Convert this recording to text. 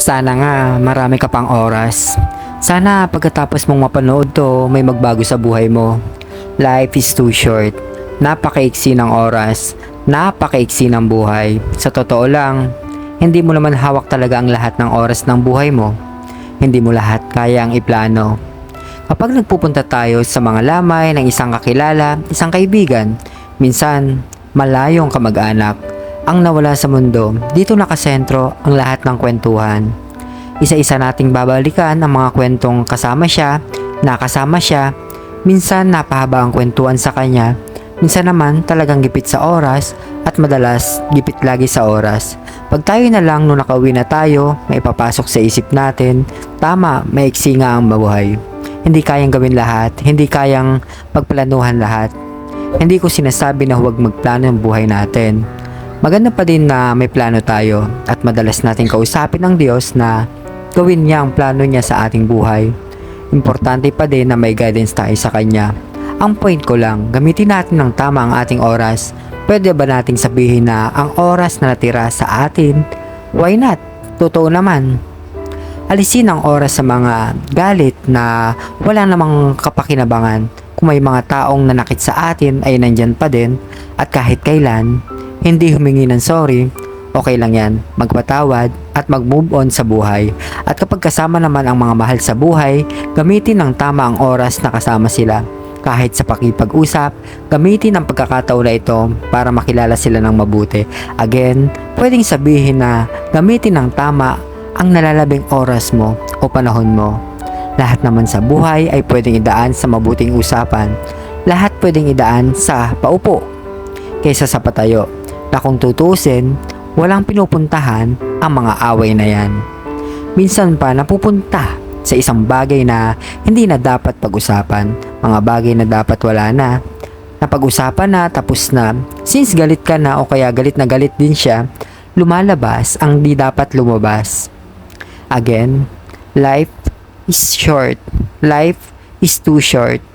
Sana nga marami ka pang oras. Sana pagkatapos mong mapanood to, may magbago sa buhay mo. Life is too short. Napakaiksi ng oras. Napakaiksi ng buhay. Sa totoo lang, hindi mo naman hawak talaga ang lahat ng oras ng buhay mo. Hindi mo lahat kayang iplano. Kapag nagpupunta tayo sa mga lamay ng isang kakilala, isang kaibigan, minsan malayong kamag-anak, ang nawala sa mundo, dito nakasentro ang lahat ng kwentuhan. Isa-isa nating babalikan ang mga kwentong kasama siya, nakasama siya, minsan napahaba ang kwentuhan sa kanya, minsan naman talagang gipit sa oras at madalas gipit lagi sa oras. Pag tayo na lang nung nakauwi na tayo, may papasok sa isip natin, tama, maiksi nga ang mabuhay. Hindi kayang gawin lahat, hindi kayang pagplanuhan lahat. Hindi ko sinasabi na huwag magplano ng buhay natin. Maganda pa din na may plano tayo at madalas natin kausapin ang Diyos na gawin niya ang plano niya sa ating buhay. Importante pa din na may guidance tayo sa Kanya. Ang point ko lang, gamitin natin ng tama ang ating oras. Pwede ba nating sabihin na ang oras na natira sa atin? Why not? Totoo naman. Alisin ang oras sa mga galit na wala namang kapakinabangan. Kung may mga taong nanakit sa atin ay nandyan pa din at kahit kailan, hindi humingi ng sorry, okay lang yan, magpatawad at mag-move on sa buhay. At kapag kasama naman ang mga mahal sa buhay, gamitin ng tama ang oras na kasama sila. Kahit sa pakipag-usap, gamitin ang pagkakataon na ito para makilala sila ng mabuti. Again, pwedeng sabihin na gamitin ng tama ang nalalabing oras mo o panahon mo. Lahat naman sa buhay ay pwedeng idaan sa mabuting usapan. Lahat pwedeng idaan sa paupo kaysa sa patayo. Na kung tutusin, walang pinupuntahan ang mga away na yan. Minsan pa napupunta sa isang bagay na hindi na dapat pag-usapan, mga bagay na dapat wala na, napag-usapan na tapos na, since galit ka na o kaya galit na galit din siya, lumalabas ang di dapat lumabas. Again, life is short. Life is too short.